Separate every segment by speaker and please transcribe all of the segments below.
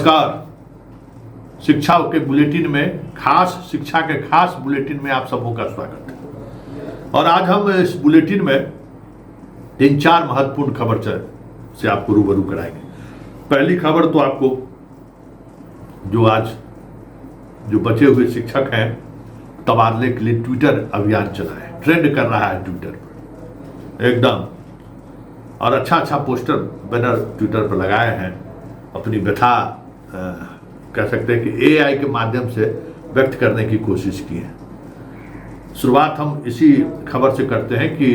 Speaker 1: नमस्कार। शिक्षा के बुलेटिन में खास शिक्षा के खास बुलेटिन में आप सबों का स्वागत है। और आज हम इस बुलेटिन में 3-4 महत्वपूर्ण खबर से आपको रूबरू कराएंगे। पहली खबर तो आपको जो बचे हुए शिक्षक हैं तबादले के लिए ट्विटर अभियान चला है, ट्रेंड कर रहा है ट्विटर पर एकदम, और अच्छा पोस्टर बैनर ट्विटर पर लगाए हैं, अपनी व्यथा कह सकते हैं कि एआई के माध्यम से व्यक्त करने की कोशिश की है। शुरुआत हम इसी खबर से करते हैं कि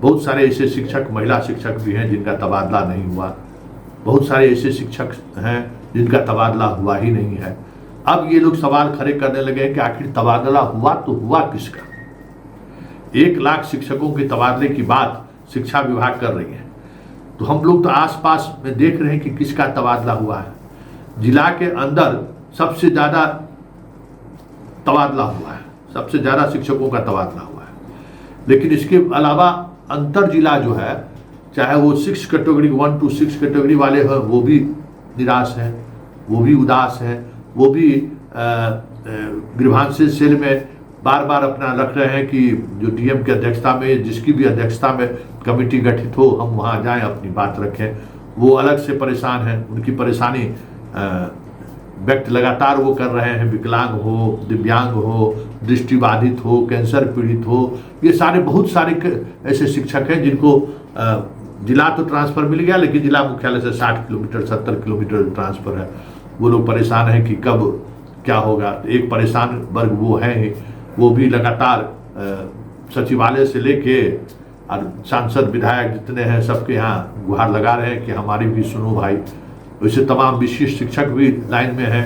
Speaker 1: बहुत सारे ऐसे शिक्षक, महिला शिक्षक भी हैं जिनका तबादला नहीं हुआ, बहुत सारे ऐसे शिक्षक हैं जिनका तबादला हुआ ही नहीं है। अब ये लोग सवाल खड़े करने लगे हैं कि आखिर तबादला हुआ तो हुआ किसका। 1 लाख शिक्षकों के तबादले की बात शिक्षा विभाग कर रही है, तो हम लोग तो आसपास में देख रहे हैं कि किसका तबादला हुआ है। जिला के अंदर सबसे ज़्यादा तबादला हुआ है, सबसे ज़्यादा शिक्षकों का तबादला हुआ है, लेकिन इसके अलावा अंतर जिला जो है, चाहे वो 6 कैटेगरी 1 to 6 कैटेगरी वाले हैं, वो भी निराश हैं, वो भी उदास हैं, वो भी ग्रीवांसेस सेल में बार बार अपना रख रहे हैं कि जो डीएम की अध्यक्षता में, जिसकी भी अध्यक्षता में कमेटी गठित हो, हम वहाँ जाएं, अपनी बात रखें। वो अलग से परेशान हैं, उनकी परेशानी व्यक्त लगातार वो कर रहे हैं। विकलांग हो, दिव्यांग हो, दृष्टिबाधित हो, कैंसर पीड़ित हो, ये सारे बहुत सारे ऐसे शिक्षक हैं जिनको जिला तो ट्रांसफ़र मिल गया, लेकिन जिला मुख्यालय से 60 किलोमीटर 70 किलोमीटर ट्रांसफ़र है। वो लोग परेशान हैं कि कब क्या होगा। एक परेशान वर्ग वो है ही, वो भी लगातार सचिवालय से लेके और सांसद विधायक जितने हैं सबके यहाँ गुहार लगा रहे हैं कि हमारी भी सुनो भाई। वैसे तमाम विशिष्ट शिक्षक भी लाइन में हैं,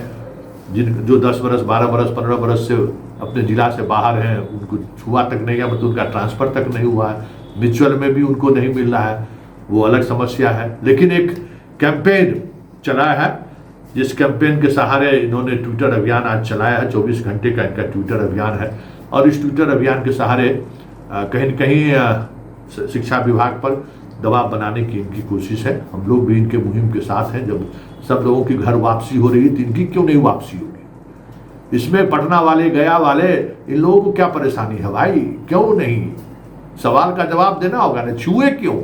Speaker 1: जो 10 बरस 12 बरस 15 बरस से अपने जिला से बाहर हैं, उनको छुआ तक नहीं गया, मतलब उनका ट्रांसफ़र तक नहीं हुआ है। म्यूचुअल में भी उनको नहीं मिल रहा है, वो अलग समस्या है। लेकिन एक कैंपेन चला है, जिस कैंपेन के सहारे इन्होंने ट्विटर अभियान आज चलाया है। 24 घंटे का इनका ट्विटर अभियान है, और इस ट्विटर अभियान के सहारे कहीं न कहीं शिक्षा विभाग पर दबाव बनाने की इनकी कोशिश है। हम लोग भी इनके मुहिम के साथ हैं। जब सब लोगों की घर वापसी हो रही है तो इनकी क्यों नहीं वापसी होगी। इसमें पटना वाले, गया वाले, इन लोगों को क्या परेशानी है भाई, क्यों नहीं? सवाल का जवाब देना होगा ना, छुए क्यों?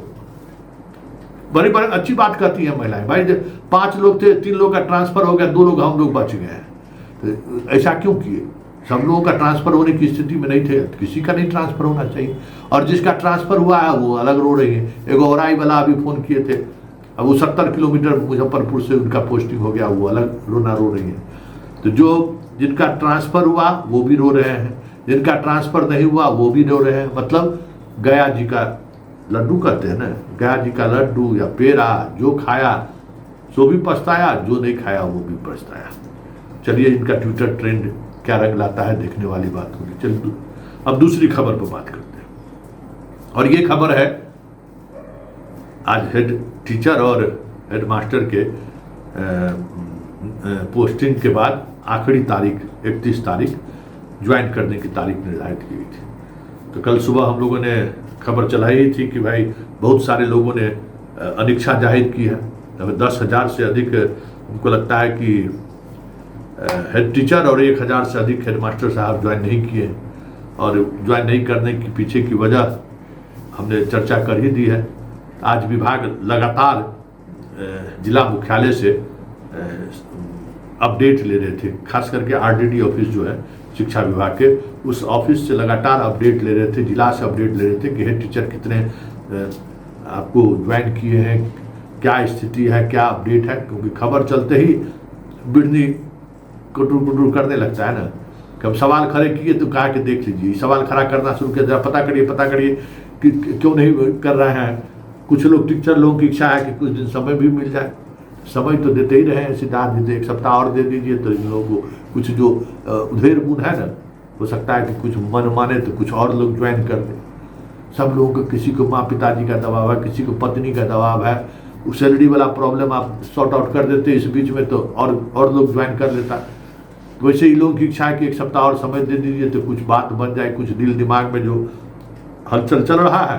Speaker 1: बड़ी अच्छी बात करती हैं महिलाएं, भाई 5 लोग थे, 3 लोग का ट्रांसफ़र हो गया, 2 लोग हम लोग बच गए हैं, तो ऐसा क्यों किए? सब लोगों का ट्रांसफ़र होने की स्थिति में नहीं थे, किसी का नहीं ट्रांसफ़र होना चाहिए। और जिसका ट्रांसफ़र हुआ है वो अलग रो रही है। एक औराई वाला अभी फ़ोन किए थे, अब वो 70 किलोमीटर मुजफ्फरपुर से उनका पोस्टिंग हो गया, वो अलग रो रही है। तो जिनका ट्रांसफ़र हुआ वो भी रो रहे हैं, जिनका ट्रांसफ़र नहीं हुआ वो भी रो रहे हैं। मतलब गया जी का लड्डू कहते हैं ना, गया जी का लड्डू या पेड़ा, जो खाया सो भी पछताया, जो नहीं खाया वो भी पछताया। चलिए, इनका ट्विटर ट्रेंड क्या रंग लाता है, देखने वाली बात होगी। चलिए अब दूसरी खबर पर बात करते हैं, और ये खबर है आज हेड टीचर और हेड मास्टर के पोस्टिंग के बाद आखिरी तारीख 31 तारीख ज्वाइन करने की तारीख निर्धारित की गई थी। तो कल सुबह हम लोगों ने खबर चलाई थी कि भाई बहुत सारे लोगों ने अनिच्छा जाहिर की है। 10,000 से अधिक उनको लगता है कि हेड टीचर और 1,000 से अधिक हेड मास्टर साहब ज्वाइन नहीं किए, और ज्वाइन नहीं करने के पीछे की वजह हमने चर्चा कर ही दी है। आज विभाग लगातार जिला मुख्यालय से अपडेट ले रहे थे, खास करके आरडीडी ऑफिस जो है शिक्षा विभाग के, उस ऑफिस से लगातार अपडेट ले रहे थे, जिला से अपडेट ले रहे थे कि हेड टीचर कितने आपको ज्वाइन किए हैं, क्या स्थिति है, क्या अपडेट है। क्योंकि खबर चलते ही बिड़नी कुटुर करने लगता है ना। कब सवाल खड़े किए तो कहा कि देख लीजिए, सवाल खड़ा करना शुरू किया, जरा पता करिए कि क्यों नहीं कर रहे हैं। कुछ लोग, टीचर लोगों की इच्छा है कि कुछ दिन समय भी मिल जाए, समय तो देते ही रहे हैं, सिद्धार्थ दीजिए, 1 सप्ताह और दे दीजिए, तो इन लोगों को कुछ जो उधेड़ बुन है ना, हो सकता है कि कुछ मन माने तो कुछ और लोग ज्वाइन कर दें। सब लोगों को, किसी को माँ पिताजी का दबाव है, किसी को पत्नी का दबाव है, सैलरी वाला प्रॉब्लम आप सॉर्ट आउट कर देते इस बीच में, तो और लोग ज्वाइन कर लेता। वैसे ही लोगों की इच्छा है कि 1 सप्ताह और समय दे दीजिए तो कुछ बात बन जाए, कुछ दिल दिमाग में जो हलचल चल रहा है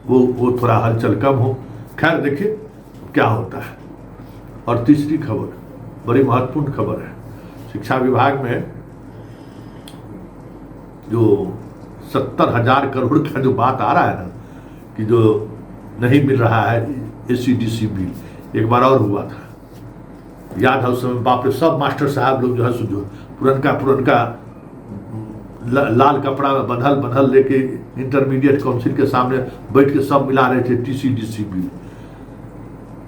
Speaker 1: वो थोड़ा हलचल कम हो। खैर देखिए क्या होता है। और तीसरी खबर, बड़ी महत्वपूर्ण खबर है। शिक्षा विभाग में जो 70,000 करोड़ का जो बात आ रहा है ना, कि जो नहीं मिल रहा है एससीडीसी बिल, एक बार और हुआ था, याद है उस समय, बाप रे, सब मास्टर साहब लोग जो है जो पुरनका लाल कपड़ा में बंधल लेके इंटरमीडिएट काउंसिल के सामने बैठ के सब मिला रहे थे टीसीडीसी बिल।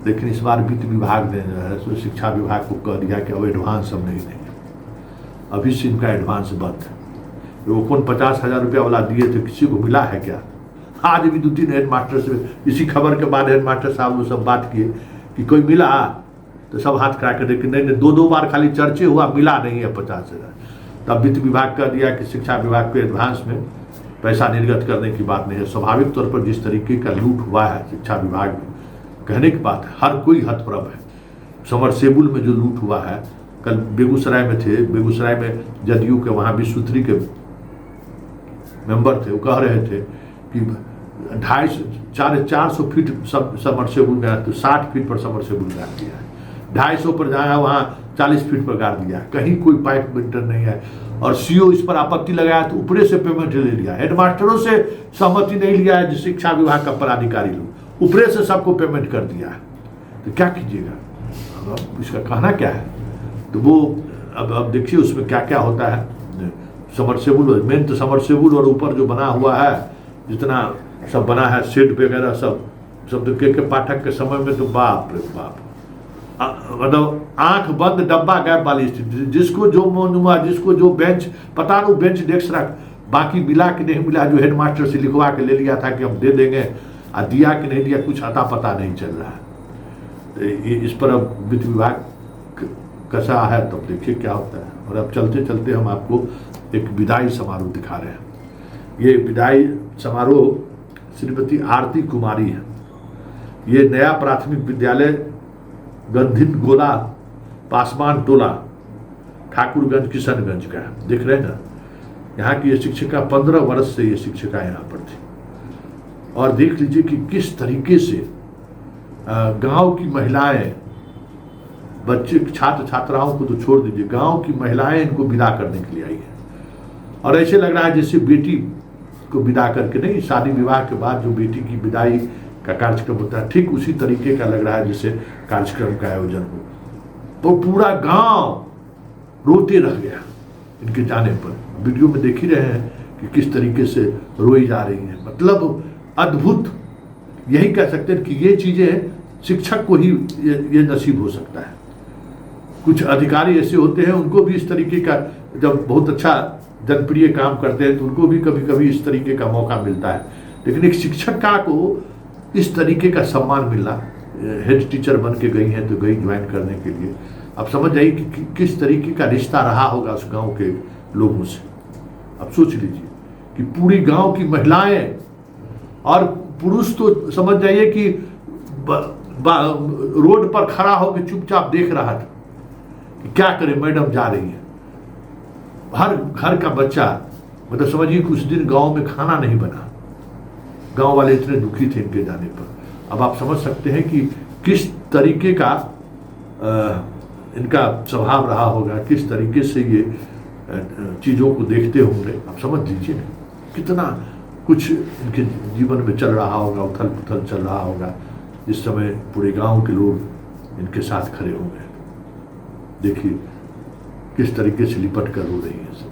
Speaker 1: लेकिन इस बार वित्त विभाग ने जो है सो शिक्षा विभाग को कह दिया कि अब एडवांस हम नहीं देंगे, अभी से इनका एडवांस बंद है। वो कौन 50,000 रुपया वाला दिए थे, किसी को मिला है क्या? आज भी 2-3 हेड मास्टर से इसी खबर के बाद हेड मास्टर साहब वो सब बात किए कि कोई मिला, तो सब हाथ खड़ा कर दे कि नहीं, 2 बार खाली चर्चे हुआ, मिला नहीं है 50,000। तब वित्त विभाग कह दिया कि शिक्षा विभाग को एडवांस में पैसा निर्गत करने की बात नहीं है। स्वाभाविक तौर पर जिस तरीके का लूट हुआ है शिक्षा विभाग में, कहने की बात है, हर कोई हतप्रभ है। समरसेबुल में जो लूट हुआ है, कल बेगूसराय में थे, बेगूसराय में जदयू के वहाँ विश्वत्री के मेंबर थे, वो कह रहे थे कि 450 फीट समरसेबुल गया, तो 60 फीट पर समरसेबुल गाड़ दिया है, 250 पर जाया वहाँ 40 फीट पर गाड़ दिया, कहीं कोई पाइप मेंटेन नहीं है। और सीओ इस पर आपत्ति लगाया तो ऊपरे से पेमेंट ले लिया, हेडमास्टरों से सहमति नहीं लिया है, शिक्षा विभाग का पदाधिकारी लोग ऊपरे से सबको पेमेंट कर दिया है। तो क्या कीजिएगा, अब इसका कहना क्या है? तो वो अब देखिए उसमें क्या क्या होता है। समरसेबुल, मेन तो समरसेबुल और ऊपर जो बना हुआ है, जितना सब बना है शेड वगैरह सब तो के पाठक के समय में तो बाप रे बाप, मतलब आंख बंद डब्बा गैप वाली स्थिति, जिसको जो मोनुमा, जिसको जो बेंच, पता नहीं बेंच डेस्क रख, बाकी मिला कि नहीं मिला, जो हेडमास्टर से लिखवा के ले लिया था कि हम दे देंगे, और दिया कि नहीं दिया कुछ अता पता नहीं चल रहा है। इस पर अब वित्त विभाग कसा है, तब देखिए क्या होता है। और अब चलते चलते हम आपको एक विदाई समारोह दिखा रहे हैं। ये विदाई समारोह श्रीमती आरती कुमारी है, ये नया प्राथमिक विद्यालय गंधिन गोला पासवान टोला ठाकुरगंज किशनगंज का, देख रहे हैं ना। यहाँ की ये शिक्षिका 15 वर्ष से ये शिक्षिका यहाँ पर थी। और देख लीजिए कि किस तरीके से गांव की महिलाएं, बच्चे छात्र छात्राओं को तो छोड़ दीजिए, गांव की महिलाएं इनको विदा करने के लिए आई है। और ऐसे लग रहा है जैसे बेटी को विदा करके नहीं, शादी विवाह के बाद जो बेटी की विदाई का कार्यक्रम होता है, ठीक उसी तरीके का लग रहा है जैसे कार्यक्रम का आयोजन हो। तो पूरा गांव रोते रह गया इनके जाने पर। वीडियो में देख ही रहे हैं कि किस तरीके से रोई जा रही है। मतलब अद्भुत, यही कह सकते हैं कि ये चीजें शिक्षक को ही ये नसीब हो सकता है। कुछ अधिकारी ऐसे होते हैं, उनको भी इस तरीके का, जब बहुत अच्छा जनप्रिय काम करते हैं तो उनको भी कभी कभी इस तरीके का मौका मिलता है। लेकिन एक शिक्षिका को इस तरीके का सम्मान मिलना, हेड टीचर बन के गई हैं तो गई ज्वाइन करने के लिए, अब समझ जाइए कि किस तरीके का रिश्ता रहा होगा उस गांव के लोगों से। अब सोच लीजिए कि पूरी गांव की महिलाएं और पुरुष तो समझ जाइए कि रोड पर खड़ा होकर चुपचाप देख रहा था कि क्या करे, मैडम जा रही है। हर घर का बच्चा, मतलब समझिए कि उस दिन गांव में खाना नहीं बना, गांव वाले इतने दुखी थे इनके जाने पर। अब आप समझ सकते हैं कि किस तरीके का इनका स्वभाव रहा होगा, किस तरीके से ये चीज़ों को देखते होंगे। आप समझ लीजिए कितना कुछ इनके जीवन में चल रहा होगा, उथल पुथल चल रहा होगा, इस समय पूरे गांव के लोग इनके साथ खड़े होंगे। देखिए किस तरीके से लिपट कर रो रही है सब।